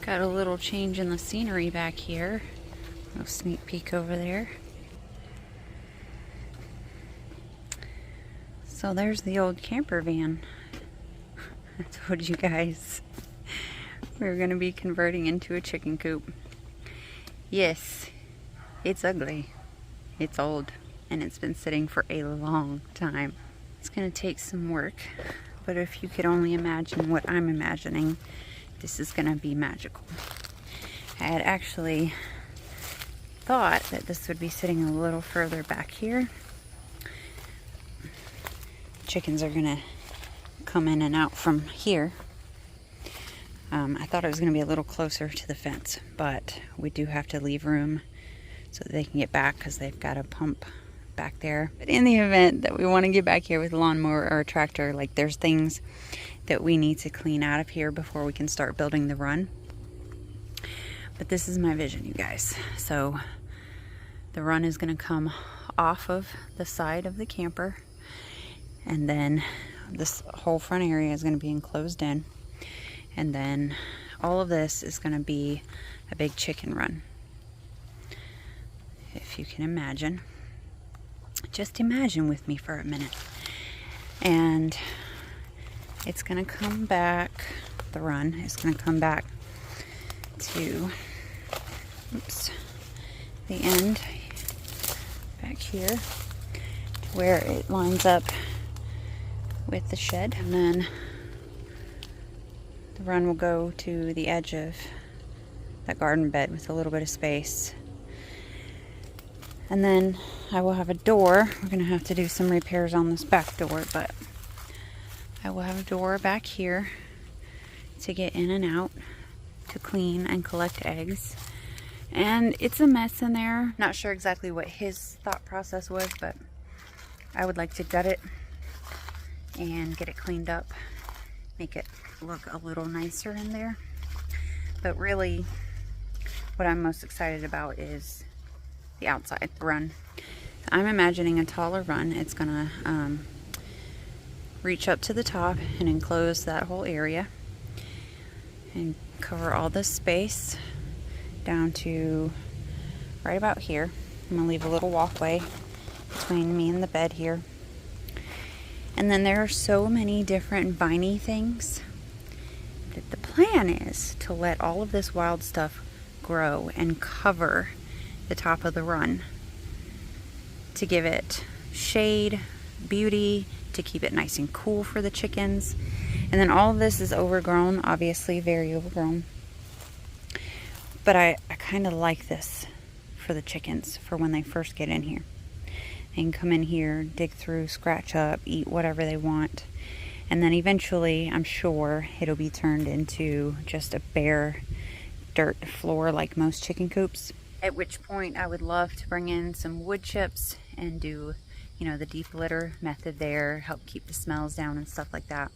Got a little change in the scenery back here. A sneak peek over there. So there's the old camper van. I told you guys we were going to be converting into a chicken coop. Yes, it's ugly. It's old. And it's been sitting for a long time. It's going to take some work. But if you could only imagine what I'm imagining, this is going to be magical. I had actually thought that this would be sitting a little further back here. Chickens are gonna come in and out from here. I thought it was gonna be a little closer to the fence, but we do have to leave room so that they can get back because they've got a pump back there. But in the event that we want to get back here with a lawnmower or a tractor, like there's things that we need to clean out of here before we can start building the run. But this is my vision, you guys. So the run is going to come off of the side of the camper, and then this whole front area is going to be enclosed in, and then all of this is going to be a big chicken run. If you can imagine, just imagine with me for a minute. And it's going to come back, the run is going to come back to, oops, the end back here to where it lines up with the shed, and then the run will go to the edge of that garden bed with a little bit of space. And then I will have a door. We're going to have to do some repairs on this back door, but I will have a door back here to get in and out, to clean and collect eggs. And it's a mess in there. Not sure exactly what his thought process was, but I would like to gut it and get it cleaned up, make it look a little nicer in there. But really, what I'm most excited about is the outside run. So I'm imagining a taller run. It's gonna reach up to the top and enclose that whole area and cover all this space down to right about here. I'm gonna leave a little walkway between me and the bed here. And then there are so many different viney things that the plan is to let all of this wild stuff grow and cover the top of the run to give it shade, beauty, to keep it nice and cool for the chickens. And then all of this is overgrown, obviously very overgrown. But I kind of like this for the chickens, for when they first get in here. They can come in here, dig through, scratch up, eat whatever they want. And then eventually, I'm sure, it'll be turned into just a bare dirt floor like most chicken coops. At which point I would love to bring in some wood chips and do, you know, the deep litter method there, help keep the smells down and stuff like that.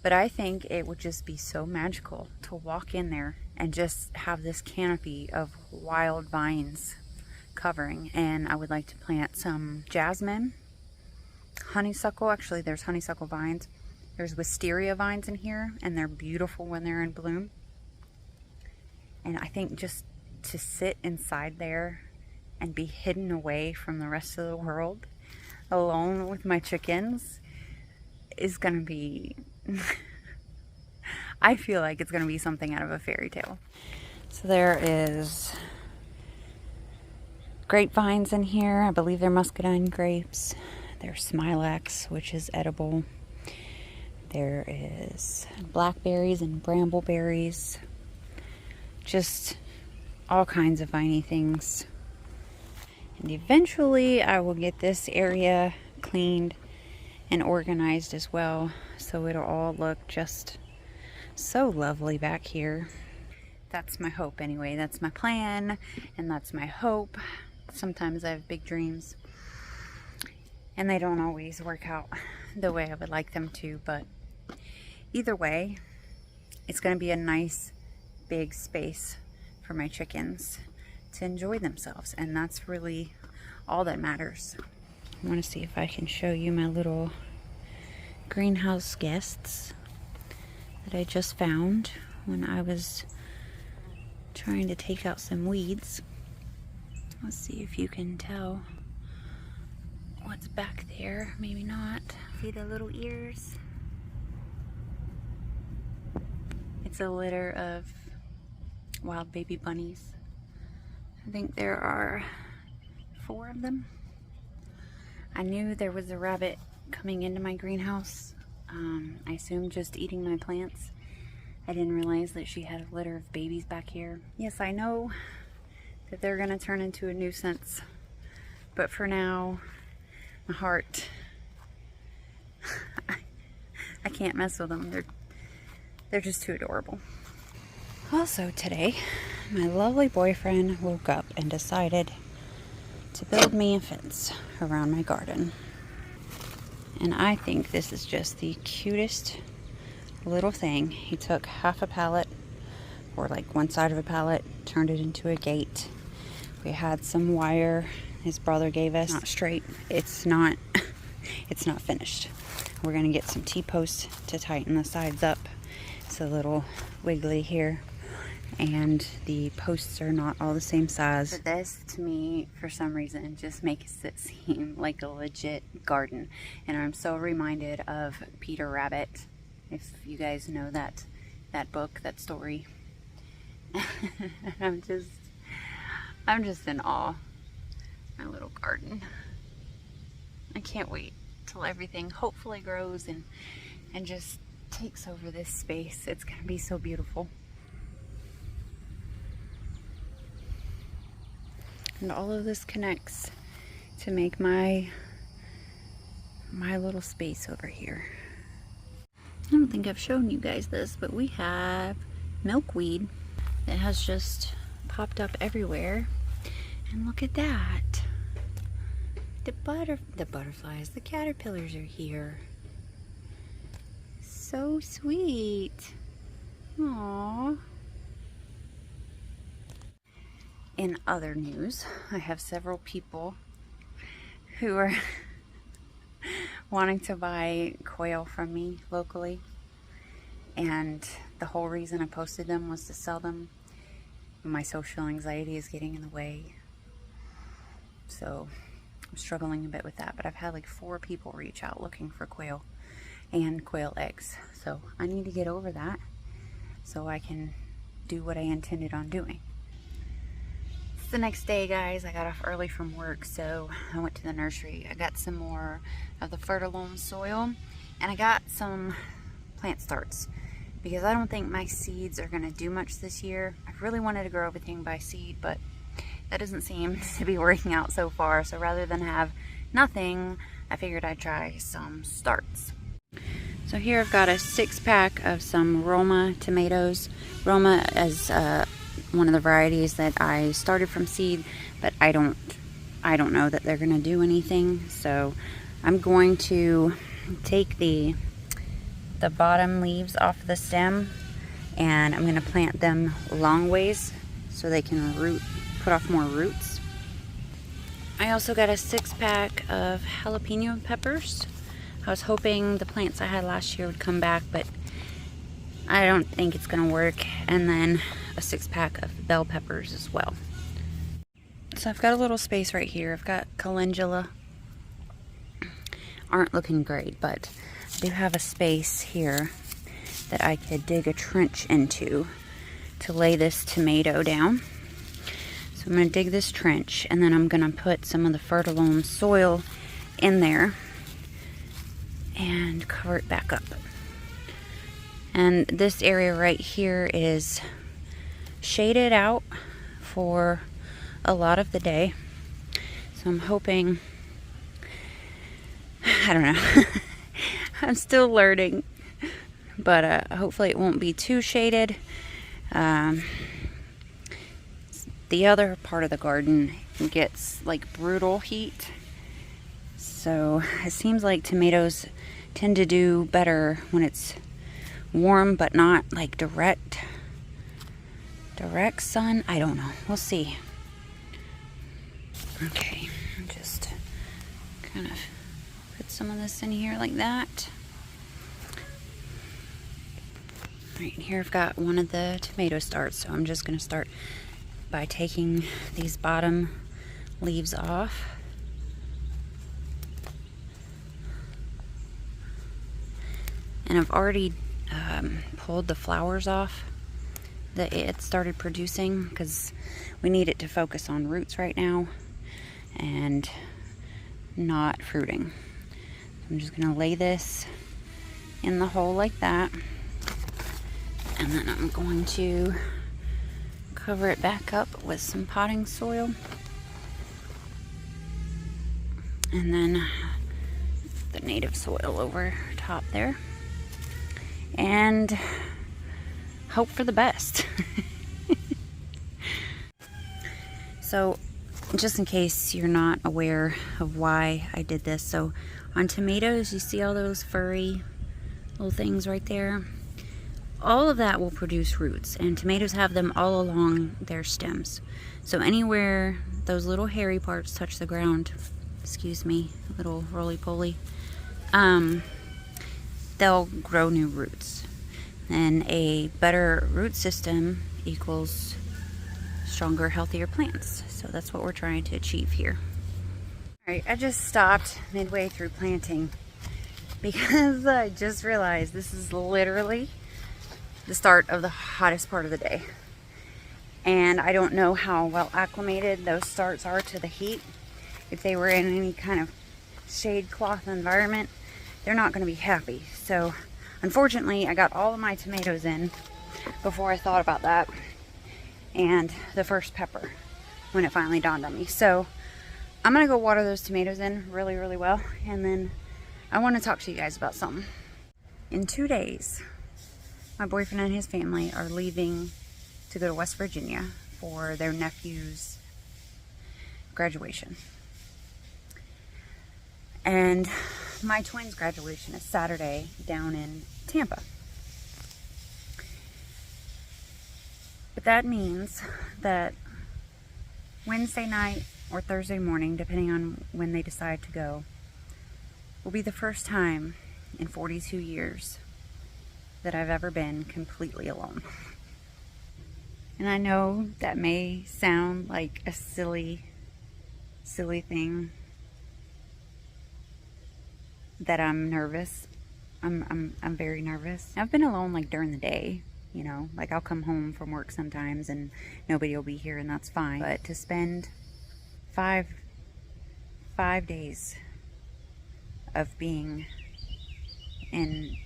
But I think it would just be so magical to walk in there and just have this canopy of wild vines covering. And I would like to plant some jasmine, honeysuckle. Actually, there's honeysuckle vines. There's wisteria vines in here, and they're beautiful when they're in bloom. And I think just to sit inside there and be hidden away from the rest of the world, alone with my chickens, is gonna be I feel like it's gonna be something out of a fairy tale. So there is grapevines in here. I believe they're muscadine grapes. There's smilax, which is edible. There is blackberries and brambleberries. Just all kinds of viney things. And eventually I will get this area cleaned and organized as well, so it'll all look just so lovely back here. That's my hope anyway. That's my plan, and that's my hope. Sometimes I have big dreams, and they don't always work out the way I would like them to, but either way, it's going to be a nice big space for my chickens to enjoy themselves, and that's really all that matters. I want to see if I can show you my little greenhouse guests that I just found when I was trying to take out some weeds. Let's see if you can tell what's back there. Maybe not. See the little ears? It's a litter of wild baby bunnies. I think there are 4 of them. I knew there was a rabbit coming into my greenhouse. I assumed just eating my plants. I didn't realize that she had a litter of babies back here. Yes, I know that they're gonna turn into a nuisance, but for now, my heart, I can't mess with them. They're just too adorable. Also today, my lovely boyfriend woke up and decided to build me a fence around my garden. And I think this is just the cutest little thing. He took half a pallet, or like one side of a pallet, turned it into a gate. We had some wire his brother gave us. Not straight. It's not finished. We're gonna get some T-posts to tighten the sides up. It's a little wiggly here, and the posts are not all the same size. But this, to me, for some reason, just makes it seem like a legit garden. And I'm so reminded of Peter Rabbit, if you guys know that book, that story. I'm just in awe. My little garden. I can't wait till everything hopefully grows and just takes over this space. It's gonna be so beautiful. And all of this connects to make my little space over here. I don't think I've shown you guys this, but we have milkweed that has just popped up everywhere. And look at that. The butterflies, the caterpillars are here. So sweet. Aww. In other news, I have several people who are wanting to buy quail from me locally, and the whole reason I posted them was to sell them. My social anxiety is getting in the way, so I'm struggling a bit with that, but I've had like 4 people reach out looking for quail and quail eggs, so I need to get over that so I can do what I intended on doing. It's the next day, guys. I got off early from work, so I went to the nursery. I got some more of the fertile soil, and I got some plant starts because I don't think my seeds are gonna do much this year. I really wanted to grow everything by seed, but that doesn't seem to be working out so far. So rather than have nothing, I figured I'd try some starts. So here I've got a 6-pack of some Roma tomatoes. Roma is one of the varieties that I started from seed, but I don't know that they're gonna do anything. So I'm going to take the bottom leaves off the stem, and I'm gonna plant them long ways so they can put off more roots. I also got a 6-pack of jalapeno peppers. I was hoping the plants I had last year would come back, but I don't think it's gonna work. And then a 6-pack of bell peppers as well. So I've got a little space right here. I've got calendula. Aren't looking great, but I do have a space here that I could dig a trench into to lay this tomato down. So I'm gonna dig this trench, and then I'm gonna put some of the fertile soil in there and cover it back up. And this area right here is shaded out for a lot of the day. So I'm hoping, I don't know, I'm still learning, but hopefully it won't be too shaded. The other part of the garden gets like brutal heat. So it seems like tomatoes tend to do better when it's warm, but not like direct sun. I don't know. We'll see. Okay, just kind of put some of this in here like that. Right here I've got one of the tomato starts, so I'm just going to start by taking these bottom leaves off. And I've already pulled the flowers off that it started producing because we need it to focus on roots right now and not fruiting. I'm just going to lay this in the hole like that, and then I'm going to cover it back up with some potting soil, and then the native soil over top there, and hope for the best. So just in case you're not aware of why I did this, so on tomatoes you see all those furry little things right there? All of that will produce roots, and tomatoes have them all along their stems. So anywhere those little hairy parts touch the ground, excuse me, little roly-poly, they'll grow new roots. And a better root system equals stronger, healthier plants. So that's what we're trying to achieve here. All right, I just stopped midway through planting because I just realized this is literally the start of the hottest part of the day. And I don't know how well acclimated those starts are to the heat. If they were in any kind of shade cloth environment, they're not going to be happy. So unfortunately, I got all of my tomatoes in before I thought about that, and the first pepper when it finally dawned on me. So I'm going to go water those tomatoes in really, really well, and then I want to talk to you guys about something. In 2 days, my boyfriend and his family are leaving to go to West Virginia for their nephew's graduation. And my twins' graduation is Saturday down in Tampa. But that means that Wednesday night or Thursday morning, depending on when they decide to go, will be the first time in 42 years that I've ever been completely alone. And I know that may sound like a silly thing, that I'm nervous. I'm very nervous. I've been alone like during the day, you know, like I'll come home from work sometimes and nobody will be here and that's fine. But to spend five days of being in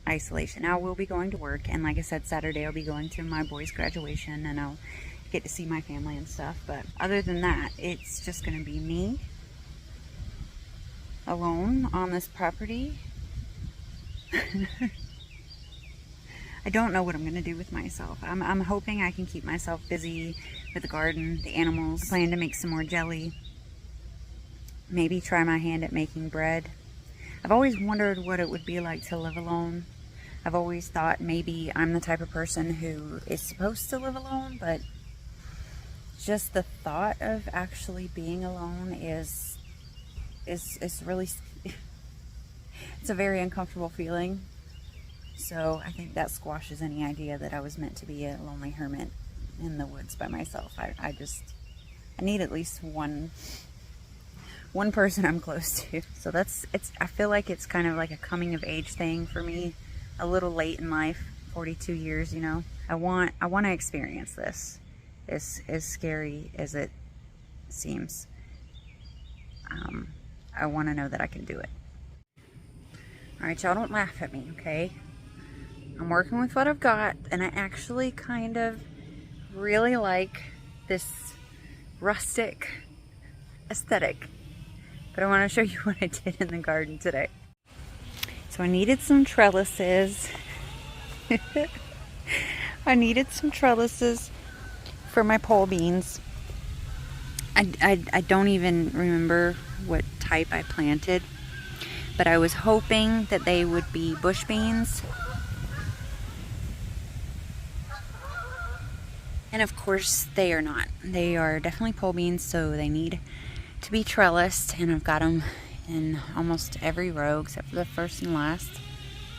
isolation. Now I will be going to work, and like I said, Saturday I'll be going to my boy's graduation and I'll get to see my family and stuff. But other than that, it's just going to be me alone on this property. I don't know what I'm going to do with myself. I'm hoping I can keep myself busy with the garden, the animals. I plan to make some more jelly. Maybe try my hand at making bread. I've always wondered what it would be like to live alone. I've always thought maybe I'm the type of person who is supposed to live alone, but just the thought of actually being alone is really, it's a very uncomfortable feeling. So I think that squashes any idea that I was meant to be a lonely hermit in the woods by myself. I need at least one person I'm close to. So I feel like it's kind of like a coming of age thing for me, a little late in life, 42 years, you know. I want to experience this, as scary as it seems. I want to know that I can do it. All right, y'all, don't laugh at me, okay? I'm working with what I've got, and I actually kind of really like this rustic aesthetic. But I want to show you what I did in the garden today. So I needed some trellises. I needed some trellises for my pole beans. I don't even remember what type I planted, but I was hoping that they would be bush beans. And of course they are not. They are definitely pole beans, so they need to be trellised, and I've got them in almost every row except for the first and last.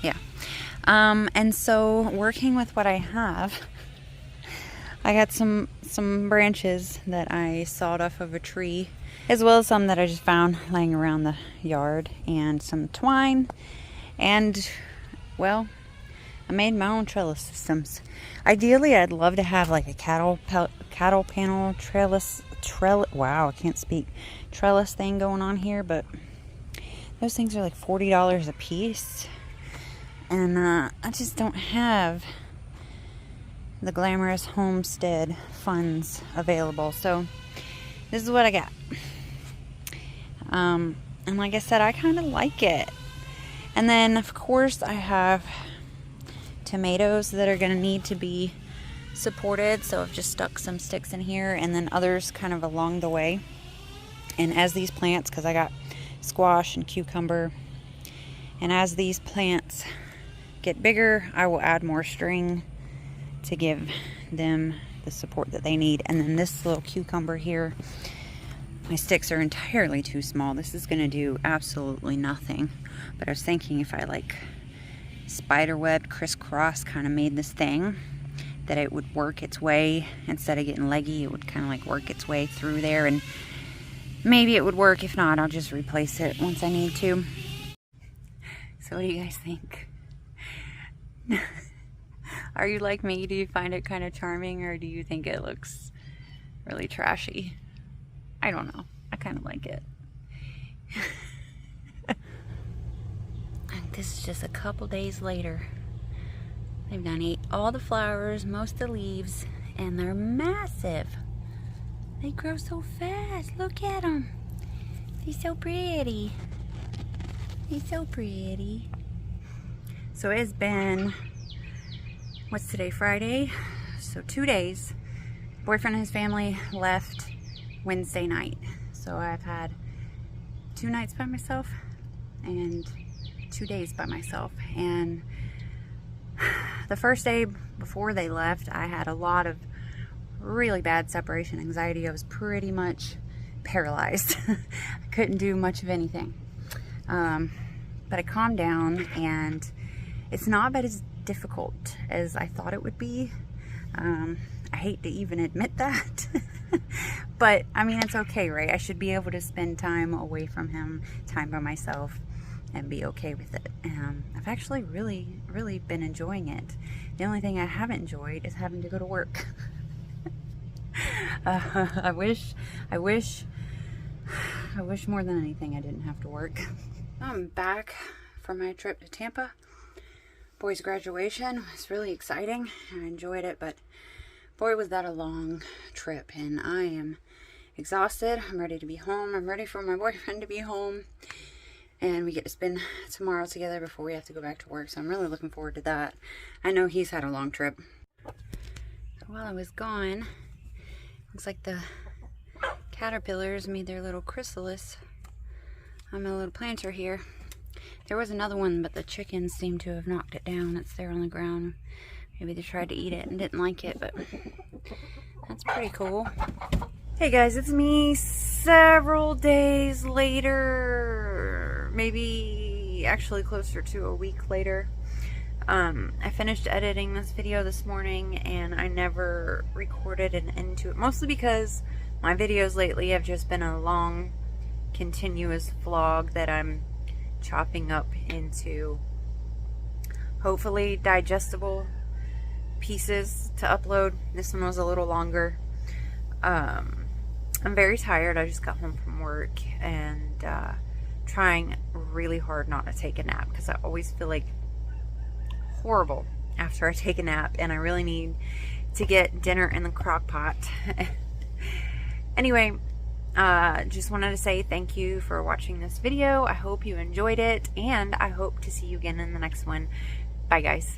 Yeah. And so working with what I have, I got some branches that I sawed off of a tree, as well as some that I just found laying around the yard, and some twine, and well, I made my own trellis systems. Ideally, I'd love to have like a cattle panel trellis, wow, I can't speak, trellis thing going on here, but those things are like $40 a piece, and I just don't have the glamorous homestead funds available. So this is what I got. And like I said, I kind of like it. And then of course I have tomatoes that are going to need to be supported, so I've just stuck some sticks in here, and then others kind of along the way. And as these plants, because I got squash and cucumber, and as these plants get bigger, I will add more string to give them the support that they need. And then this little cucumber here, my sticks are entirely too small. This is going to do absolutely nothing, but I was thinking if I like spiderweb crisscross kind of made this thing, that it would work its way, instead of getting leggy, it would kind of like work its way through there, and maybe it would work. If not, I'll just replace it once I need to. So what do you guys think? Are you like me? Do you find it kind of charming, or do you think it looks really trashy? I don't know. I kind of like it. And this is just a couple days later. They've done ate all the flowers, most of the leaves, and they're massive. They grow so fast. Look at them. They're so pretty. They're so pretty. So it's been, what's today, Friday? So 2 days. Boyfriend and his family left Wednesday night. So I've had 2 nights by myself and 2 days by myself. And the first day before they left, I had a lot of really bad separation anxiety. I was pretty much paralyzed. I couldn't do much of anything. But I calmed down, and it's not as difficult as I thought it would be. I hate to even admit that. But I mean, it's okay, right? I should be able to spend time away from him, time by myself, and be okay with it. I've actually really been enjoying it. The only thing I haven't enjoyed is having to go to work. I wish more than anything I didn't have to work. I'm back from my trip to Tampa. Boy's graduation was really exciting. I enjoyed it, but boy, was that a long trip, and I am exhausted. I'm ready to be home. I'm ready for my boyfriend to be home, and we get to spend tomorrow together before we have to go back to work, so I'm really looking forward to that. I know he's had a long trip. So while I was gone, looks like the caterpillars made their little chrysalis on my little planter here. There was another one, but the chickens seem to have knocked it down. It's there on the ground. Maybe they tried to eat it and didn't like it, but that's pretty cool. Hey guys, it's me several days later. Maybe actually closer to a week later. I finished editing this video this morning, and I never recorded an end to it. Mostly because my videos lately have just been a long, continuous vlog that I'm chopping up into hopefully digestible pieces to upload. This one was a little longer. I'm very tired. I just got home from work, and trying really hard not to take a nap, because I always feel like horrible after I take a nap, and I really need to get dinner in the crock pot. Anyway, just wanted to say thank you for watching this video. I hope you enjoyed it, and I hope to see you again in the next one. Bye guys.